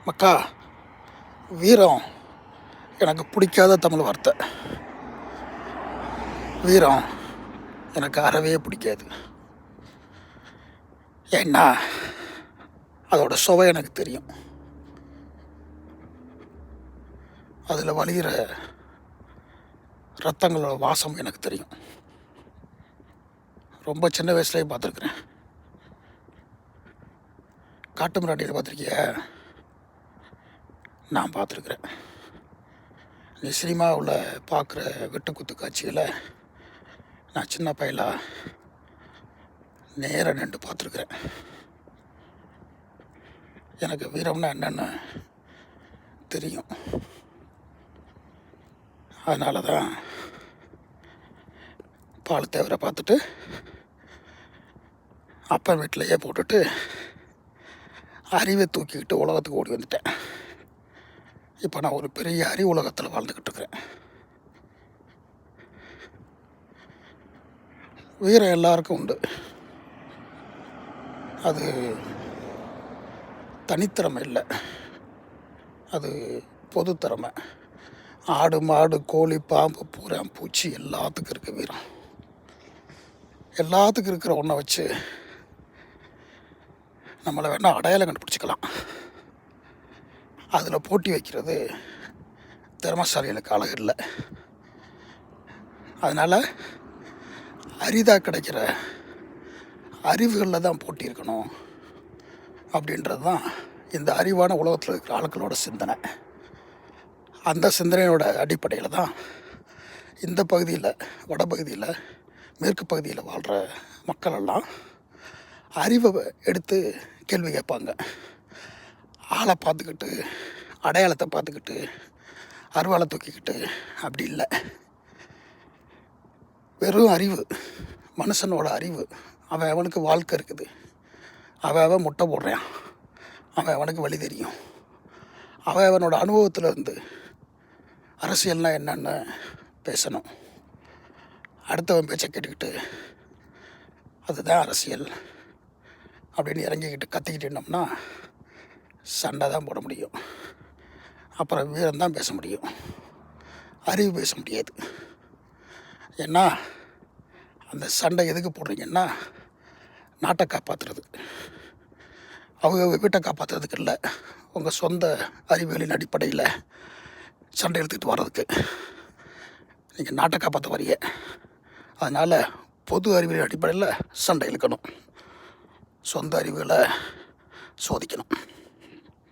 மக்கா, வீரம் எனக்கு பிடிக்காத தமிழ் வார்த்தை. வீரம் எனக்கு அறவே பிடிக்காது. ஏன்னா அதோட சுவை எனக்கு தெரியும். அதில் வழிகிற ரத்தங்களோட வாசம் எனக்கு தெரியும். ரொம்ப சின்ன வயசுலேயே பார்த்துருக்குறேன். காட்டு மிராண்டியில் பார்த்துருக்கிய? நான் பார்த்துருக்குறேன். நீ சினிமாவில் பார்க்குற வெட்டுக்குத்து காட்சிகளை நான் சின்ன பையலாக நேராக நின்று பார்த்துருக்குறேன். எனக்கு வீரம்னா என்னென்னு தெரியும். அதனால தான் பால் தேவரை பார்த்துட்டு அப்பா வீட்டிலையே போட்டுட்டு அறிவை தூக்கிக்கிட்டு உலகத்துக்கு ஓடி வந்துட்டேன். இப்போ நான் ஒரு பெரிய அறிவு உலகத்தில் வாழ்ந்துக்கிட்டு இருக்கிறேன். வீரம் எல்லாருக்கும் உண்டு. அது தனித்திறமை இல்லை, அது பொதுத்திறமை. ஆடு மாடு கோழி பாம்பு பூரான் பூச்சி எல்லாத்துக்கும் இருக்க வீரம். எல்லாத்துக்கும் இருக்கிற ஒன்றை வச்சு நம்மளை வேணால் அடையாளம் கண்டுபிடிச்சிக்கலாம். அதில் போட்டி வைக்கிறது திறமசாலிகளுக்கு அழகு இல்லை. அதனால் அரிதாக கிடைக்கிற அறிவுகளில் தான் போட்டி இருக்கணும் அப்படின்றது தான் இந்த அறிவான உலகத்தில் இருக்கிற ஆட்களோட சிந்தனை. அந்த சிந்தனையோட அடிப்படையில் தான் இந்த பகுதியில், வடபகுதியில், மேற்கு பகுதியில் வாழ்கிற மக்களெல்லாம் அறிவை எடுத்து கேள்வி கேட்பாங்க. ஆளை பார்த்துக்கிட்டு, அடையாளத்தை பார்த்துக்கிட்டு, அருவாளை தூக்கிக்கிட்டு அப்படி இல்லை. வெறும் அறிவு, மனுஷனோட அறிவு. அவன் அவனுக்கு வாழ்க்கை இருக்குது. அவன் முட்டை போடுறான். அவனுக்கு வழி தெரியும். அவனோட அனுபவத்தில் இருந்து அரசியல்னால் என்னென்னு பேசணும். அடுத்தவன் பேச்சை கேட்டுக்கிட்டு அதுதான் அரசியல் அப்படின்னு இறங்கிக்கிட்டு கத்திக்கிட்டு இருந்தோம்னா சண்டை தான் போட முடியும். அப்புறம் வீரம் தான் பேச முடியும், அறிவு பேச முடியாது. ஏன்னா அந்த சண்டை எதுக்கு போடுறீங்கன்னா நாட்டை காப்பாற்றுறது, அவங்க வீட்டை காப்பாற்றுறதுக்கு இல்லை. உங்கள் சொந்த அறிவுகளின் அடிப்படையில் சண்டை எடுத்துக்கிட்டு வர்றதுக்கு. நீங்கள் நாட்டை காப்பாற்ற வரீங்க. அதனால் பொது அறிவியல் அடிப்படையில் சண்டை இழுக்கணும், சொந்த அறிவுகளை சோதிக்கணும்.